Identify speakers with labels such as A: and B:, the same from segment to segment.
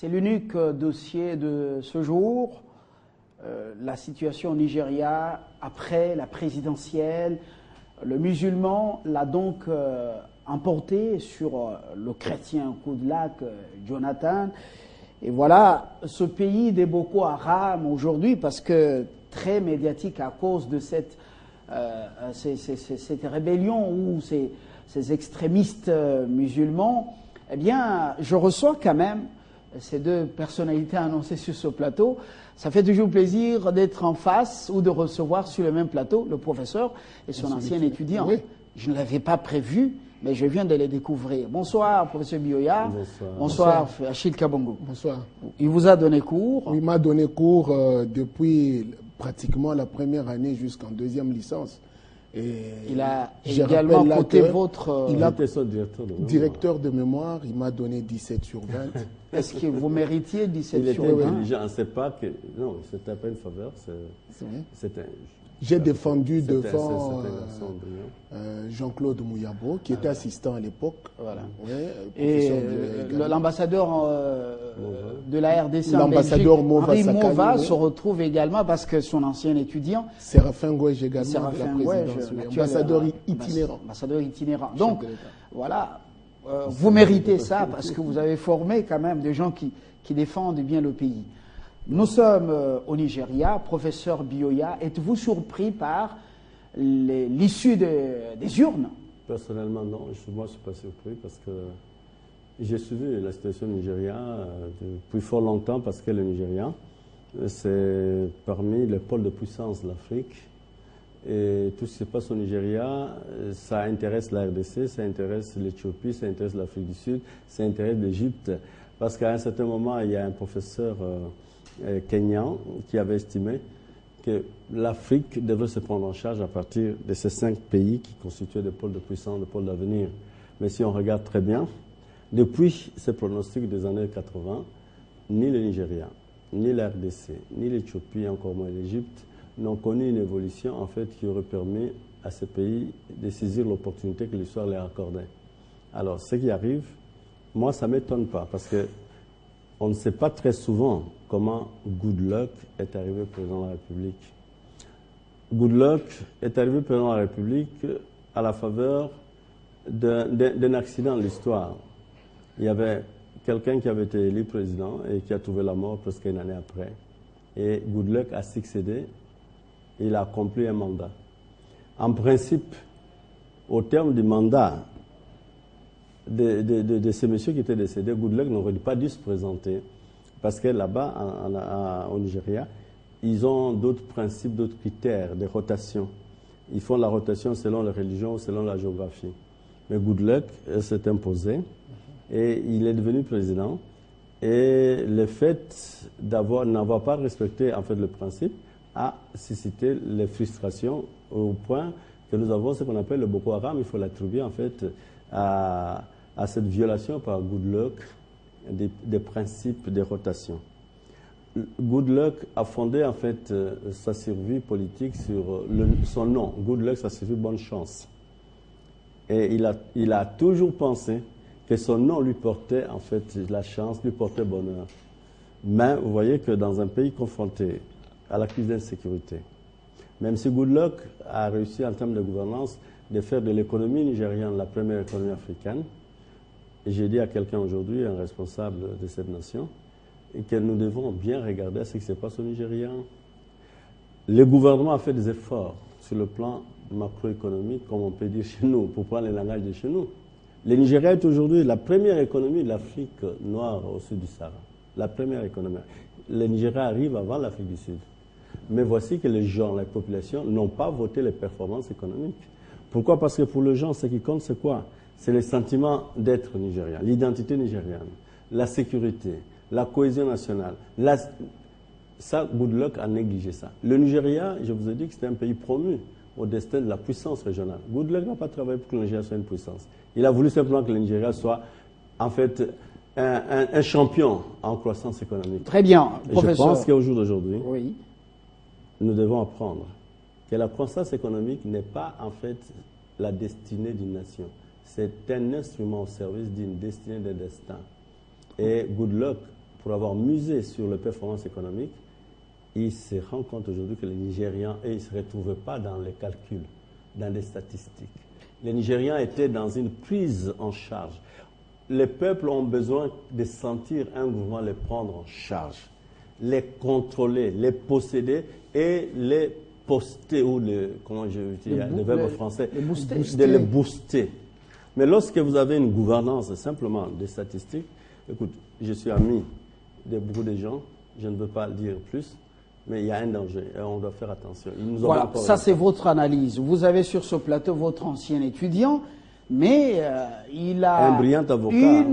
A: C'est l'unique dossier de ce jour. La situation au Nigeria après la présidentielle. Le musulman l'a donc emporté sur le chrétien Goodluck Jonathan. Et voilà, ce pays des Boko Haram aujourd'hui, parce que très médiatique à cause de cette rébellion ou ces extrémistes musulmans, eh bien, je reçois quand même ces deux personnalités annoncées sur ce plateau. Ça fait toujours plaisir d'être en face ou de recevoir sur le même plateau le professeur et son ancien étudiant. Oui. Je ne l'avais pas prévu, mais je viens de les découvrir. Bonsoir, professeur Bioya. Bonsoir, Achille Kabongo.
B: Bonsoir.
A: Il vous a donné cours?
B: Il m'a donné cours depuis pratiquement la première année jusqu'en deuxième licence. Et
A: il a également coté votre...
B: Il a été son directeur de mémoire. Il m'a donné 17 sur 20.
A: Est-ce que vous méritiez 17 sur 20?
C: Il était intelligent. On ne sait pas que... Non, ce n'était pas une faveur.
B: J'ai défendu devant Jean-Claude Mouyabo, qui était assistant à l'époque.
A: Voilà. Et l'ambassadeur de la RDC en Belgique, Henri Mova, se retrouve également parce que son ancien étudiant...
B: Séraphin Gouège également,
A: Séraphin
B: de la présidence, ambassadeur itinérant.
A: Ambassadeur itinérant. Donc, voilà, vous méritez ça parce que vous avez formé quand même des gens qui défendent bien le pays. Nous sommes au Nigeria. Professeur Bioya, êtes-vous surpris par l'issue des urnes?
C: Personnellement, non. Moi, je ne suis pas surpris parce que j'ai suivi la situation au Nigeria depuis fort longtemps parce que le Nigeria, c'est parmi les pôles de puissance de l'Afrique. Et tout ce qui se passe au Nigeria, ça intéresse la RDC, ça intéresse l'Éthiopie, ça intéresse l'Afrique du Sud, ça intéresse l'Égypte. Parce qu'à un certain moment, il y a un professeur... kenyan qui avait estimé que l'Afrique devrait se prendre en charge à partir de ces 5 pays qui constituaient des pôles de puissance, des pôles d'avenir. Mais si on regarde très bien, depuis ces pronostics des années 80, ni le Nigeria, ni la RDC, ni l'Éthiopie, encore moins l'Égypte, n'ont connu une évolution en fait qui aurait permis à ces pays de saisir l'opportunité que l'histoire leur accordait. Alors, ce qui arrive, moi, ça ne m'étonne pas parce que on ne sait pas très souvent comment Goodluck est arrivé président de la République. Goodluck est arrivé président de la République à la faveur d'un accident de l'histoire. Il y avait quelqu'un qui avait été élu président et qui a trouvé la mort presque une année après. Et Goodluck a succédé, il a accompli un mandat. En principe, au terme du mandat de ces messieurs qui étaient décédés, Goodluck n'aurait pas dû se présenter parce que là-bas, au Nigeria, ils ont d'autres principes, d'autres critères de rotation. Ils font la rotation selon la religion, selon la géographie. Mais Goodluck s'est imposé et il est devenu président. Et le fait n'avoir pas respecté en fait, le principe a suscité les frustrations au point que nous avons ce qu'on appelle le Boko Haram. Il faut l'attribuer en fait à cette violation par Goodluck des principes de rotation. Goodluck a fondé en fait sa survie politique sur son nom. Goodluck, ça signifie bonne chance. Et il a toujours pensé que son nom lui portait en fait la chance, lui portait bonheur. Mais vous voyez que dans un pays confronté à la crise d'insécurité, même si Goodluck a réussi en termes de gouvernance de faire de l'économie nigériane la première économie africaine, et j'ai dit à quelqu'un aujourd'hui, un responsable de cette nation, que nous devons bien regarder ce qui se passe au Nigeria. Le gouvernement a fait des efforts sur le plan macroéconomique, comme on peut dire chez nous, pour prendre le langage de chez nous. Le Nigeria est aujourd'hui la première économie de l'Afrique noire au sud du Sahara. La première économie. Le Nigeria arrive avant l'Afrique du Sud. Mais voici que les gens, la population, n'ont pas voté les performances économiques. Pourquoi? Parce que pour les gens, ce qui compte, c'est quoi? C'est le sentiment d'être nigérien, l'identité nigériane, la sécurité, la cohésion nationale. Ça, Goodluck a négligé ça. Le Nigeria, je vous ai dit que c'était un pays promu au destin de la puissance régionale. Goodluck n'a pas travaillé pour que le Nigeria soit une puissance. Il a voulu simplement que le Nigeria soit, en fait, un champion en croissance économique.
A: Très bien, professeur.
C: Je pense qu'au jour d'aujourd'hui,
A: oui,
C: nous devons apprendre que la croissance économique n'est pas, en fait, la destinée d'une nation. C'est un instrument au service d'une destinée, d'un destin. Et Goodluck, pour avoir musé sur les performances économiques, il se rend compte aujourd'hui que les Nigérians, et ils ne se retrouvaient pas dans les calculs, dans les statistiques. Les Nigérians étaient dans une prise en charge. Les peuples ont besoin de sentir un gouvernement les prendre en charge, les contrôler, les posséder et les poster, ou comment je dis, le verbe français, de les booster. Mais lorsque vous avez une gouvernance simplement des statistiques, écoute, je suis ami de beaucoup de gens, je ne veux pas le dire plus, mais il y a un danger et on doit faire attention.
A: Voilà, ça c'est votre analyse. Vous avez sur ce plateau votre ancien étudiant, mais il a
C: un brillant avocat,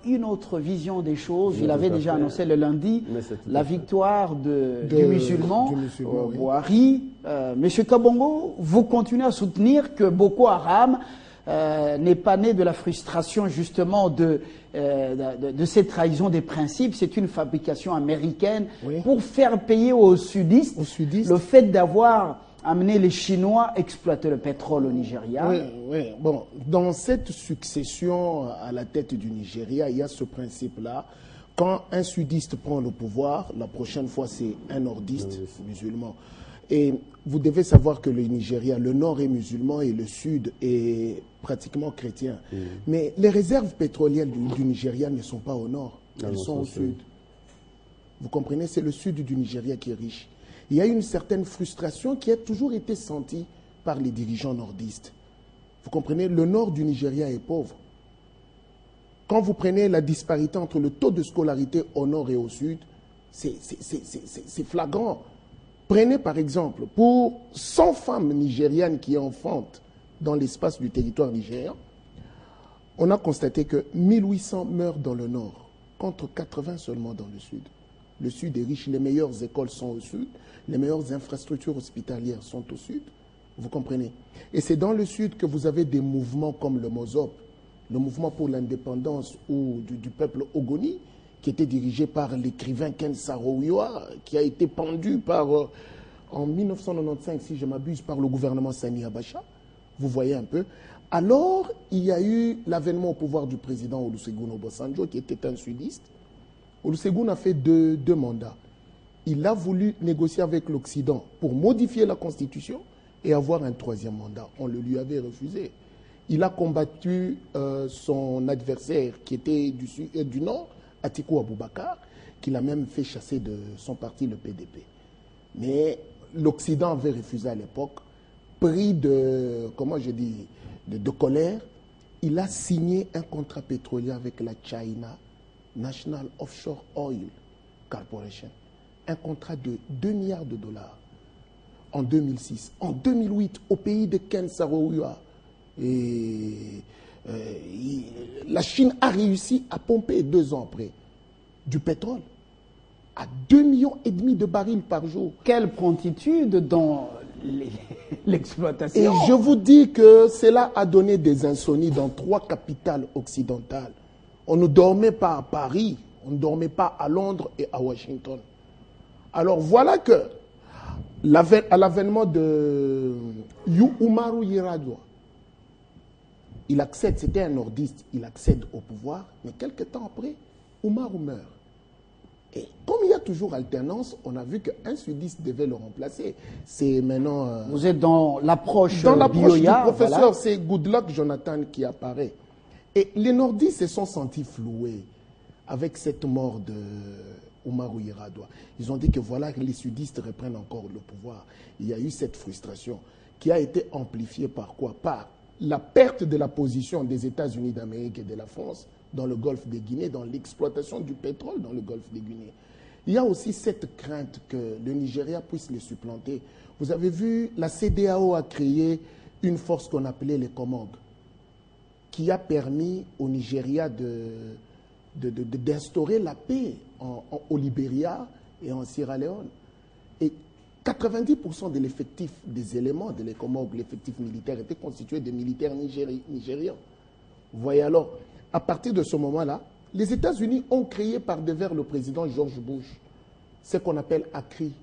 A: une autre vision des choses. Il avait déjà annoncé le lundi la victoire du musulman, Bouhari. Monsieur Kabongo, vous continuez à soutenir que Boko Haram n'est pas né de la frustration justement de cette trahison des principes. C'est une fabrication américaine pour faire payer aux sudistes le fait d'avoir amené les Chinois exploiter le pétrole au Nigeria.
B: Oui. Bon, dans cette succession à la tête du Nigeria, il y a ce principe-là. Quand un sudiste prend le pouvoir, la prochaine fois c'est un nordiste musulman. Et vous devez savoir que le Nigeria, le nord est musulman et le sud est pratiquement chrétien. Mais les réserves pétrolières du Nigeria ne sont pas au nord, elles sont au sud. Vous comprenez, c'est le sud du Nigeria qui est riche. Il y a une certaine frustration qui a toujours été sentie par les dirigeants nordistes. Vous comprenez, le nord du Nigeria est pauvre. Quand vous prenez la disparité entre le taux de scolarité au nord et au sud, c'est flagrant. Prenez par exemple, pour 100 femmes nigérianes qui enfantent dans l'espace du territoire nigérien, on a constaté que 1800 meurent dans le nord, contre 80 seulement dans le sud. Le sud est riche, les meilleures écoles sont au sud, les meilleures infrastructures hospitalières sont au sud. Vous comprenez? Et c'est dans le sud que vous avez des mouvements comme le MOZOP, le mouvement pour l'indépendance du peuple Ogoni, qui était dirigé par l'écrivain Ken Saro-Wiwa, qui a été pendu en 1995, si je m'abuse, par le gouvernement Sani Abacha. Vous voyez un peu. Alors, il y a eu l'avènement au pouvoir du président Olusegun Obasanjo, qui était un sudiste. Olusegun a fait deux mandats. Il a voulu négocier avec l'Occident pour modifier la Constitution et avoir un troisième mandat. On le lui avait refusé. Il a combattu son adversaire qui était du Nord, Atiku Abubakar, qu'il a même fait chasser de son parti, le PDP. Mais l'Occident avait refusé à l'époque, pris de colère. Il a signé un contrat pétrolier avec la China National Offshore Oil Corporation. Un contrat de 2 milliards de dollars en 2006. En 2008, au pays de Ken Saro-Wiwa, la Chine a réussi à pomper 2 ans après du pétrole à 2,5 millions de barils par jour.
A: Quelle promptitude dans l'exploitation.
B: Et je vous dis que cela a donné des insomnies dans 3 capitales occidentales. On ne dormait pas à Paris, on ne dormait pas à Londres et à Washington. Alors voilà que, à l'avènement de Umaru Yar'Adua, il accède, c'était un nordiste, il accède au pouvoir, mais quelques temps après, Umaru meurt. Et comme il y a toujours alternance, on a vu qu'un sudiste devait le remplacer. C'est maintenant...
A: Vous êtes dans l'approche
B: du professeur, voilà. C'est Goodluck Jonathan qui apparaît. Et les nordistes se sont sentis floués avec cette mort de Umaru Yar'Adua. Ils ont dit que voilà, les sudistes reprennent encore le pouvoir. Il y a eu cette frustration qui a été amplifiée par quoi? Par la perte de la position des États-Unis d'Amérique et de la France dans le golfe des Guinées, dans l'exploitation du pétrole dans le golfe des Guinées. Il y a aussi cette crainte que le Nigeria puisse les supplanter. Vous avez vu, la CEDEAO a créé une force qu'on appelait les Comog, qui a permis au Nigeria d'instaurer la paix au Libéria et en Sierra Leone. Et 90% de l'effectif des éléments de les Comog, l'effectif militaire, était constitué de militaires nigérians. Vous voyez alors, à partir de ce moment-là, les États-Unis ont créé par devers le président George Bush ce qu'on appelle ACRI,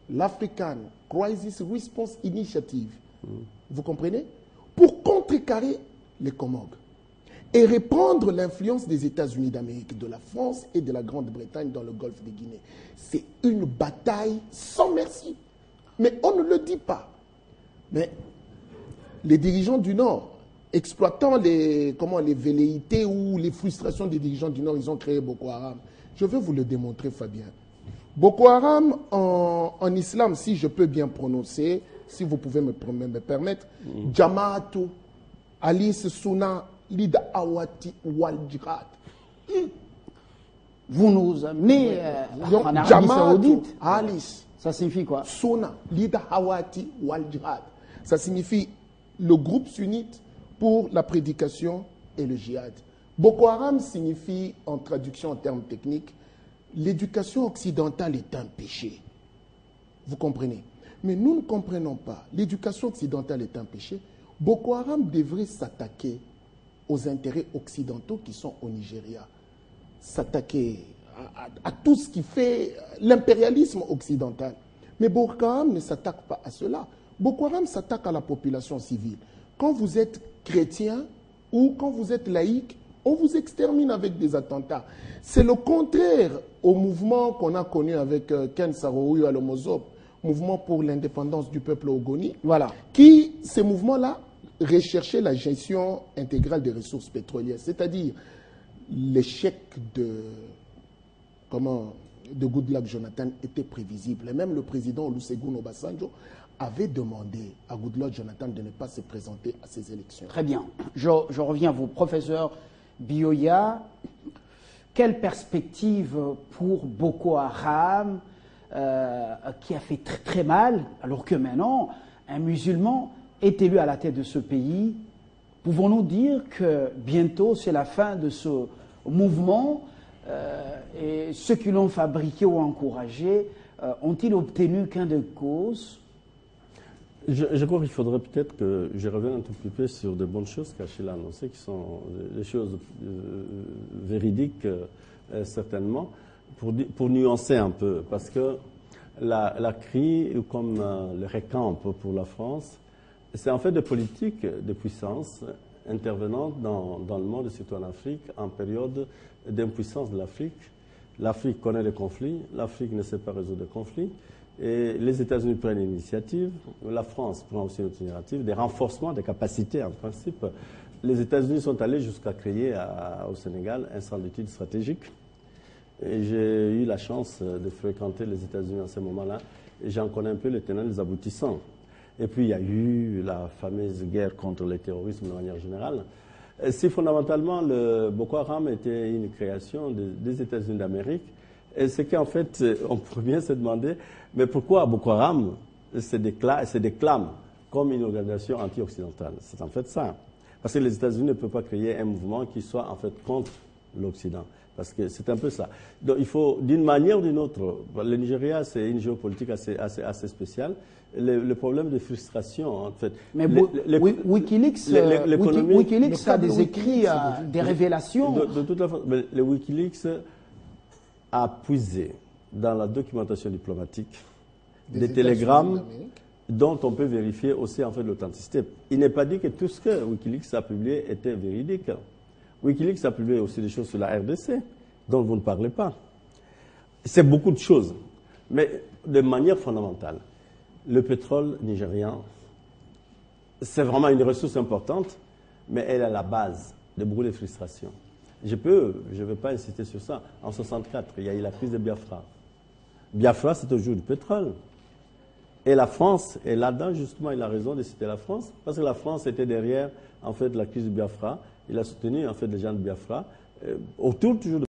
B: l'African Crisis Response Initiative. Vous comprenez? Pour contrecarrer les Comog. et répandre l'influence des États-Unis d'Amérique, de la France et de la Grande-Bretagne dans le golfe de Guinée. C'est une bataille sans merci. Mais on ne le dit pas. Mais les dirigeants du Nord, exploitant les velléités ou les frustrations des dirigeants du Nord, ils ont créé Boko Haram. Je vais vous le démontrer, Fabien. Boko Haram, en islam, si je peux bien prononcer, si vous pouvez me permettre, Jama'atu, Alice Suna, Lida Awati Wal Jihad.
A: Vous nous amenez en Arabie Saoudite.
B: Alice.
A: Ça signifie quoi?
B: Suna, Lida Awati Wal Jihad. Ça signifie le groupe sunnite pour la prédication et le djihad. Boko Haram signifie, en traduction en termes techniques, l'éducation occidentale est un péché. Vous comprenez? Mais nous ne comprenons pas. L'éducation occidentale est un péché. Boko Haram devrait s'attaquer aux intérêts occidentaux qui sont au Nigeria. S'attaquer à tout ce qui fait l'impérialisme occidental. Mais Boko Haram ne s'attaque pas à cela. Boko Haram s'attaque à la population civile. Quand vous êtes chrétien ou quand vous êtes laïque, on vous extermine avec des attentats. C'est le contraire au mouvement qu'on a connu avec Ken Saro-Wiwa Al-Mozob, mouvement pour l'indépendance du peuple ogoni,
A: voilà,
B: qui, ces mouvements-là, recherchaient la gestion intégrale des ressources pétrolières, c'est-à-dire l'échec de Goodluck Jonathan était prévisible. Et même le président Olusegun Obasanjo avait demandé à Goodluck Jonathan de ne pas se présenter à ces élections.
A: Très bien. Je reviens à vous, professeur Bioya. Quelle perspective pour Boko Haram qui a fait très, très mal, alors que maintenant, un musulman est élu à la tête de ce pays? Pouvons-nous dire que bientôt, c'est la fin de ce mouvement et ceux qui l'ont fabriqué ou encouragé ont-ils obtenu gain de cause?
C: Je crois qu'il faudrait peut-être que je revienne un tout petit peu sur de bonnes choses qu'Achille a annoncées, qui sont des choses véridiques, certainement, pour nuancer un peu. Parce que la CRI, comme le RECAMP pour la France, c'est en fait des politiques de puissance intervenant dans le monde, surtout en Afrique, en période d'impuissance de l'Afrique. L'Afrique connaît les conflits, l'Afrique ne sait pas résoudre les conflits. Et les États-Unis prennent une initiative, la France prend aussi une autre initiative, des renforcements des capacités en principe. Les États-Unis sont allés jusqu'à créer au Sénégal un centre d'études stratégiques. Et j'ai eu la chance de fréquenter les États-Unis en ce moment-là et j'en connais un peu les tenants et les aboutissants. Et puis il y a eu la fameuse guerre contre le terrorisme de manière générale. Si fondamentalement le Boko Haram était une création des États-Unis d'Amérique, et c'est qu'en fait, on pourrait bien se demander, mais pourquoi Boko Haram se déclame comme une organisation anti-occidentale? C'est en fait ça. Parce que les États-Unis ne peuvent pas créer un mouvement qui soit en fait contre l'Occident. Parce que c'est un peu ça. Donc il faut, d'une manière ou d'une autre, le Nigeria, c'est une géopolitique assez spéciale. Le problème de frustration, en fait.
A: Mais Wikileaks a des écrits, des révélations.
C: De toute façon, le Wikileaks a puisé dans la documentation diplomatique des télégrammes dont on peut vérifier aussi en fait l'authenticité. Il n'est pas dit que tout ce que Wikileaks a publié était véridique. Wikileaks a publié aussi des choses sur la RDC dont vous ne parlez pas. C'est beaucoup de choses, mais de manière fondamentale. Le pétrole nigérian, c'est vraiment une ressource importante, mais elle est à la base de beaucoup de frustrations. Je ne vais pas insister sur ça. En 1964, il y a eu la crise de Biafra. Biafra, c'est toujours du pétrole. Et la France est là-dedans, justement, il a raison de citer la France, parce que la France était derrière, en fait, la crise de Biafra. Il a soutenu, en fait, les gens de Biafra, autour toujours de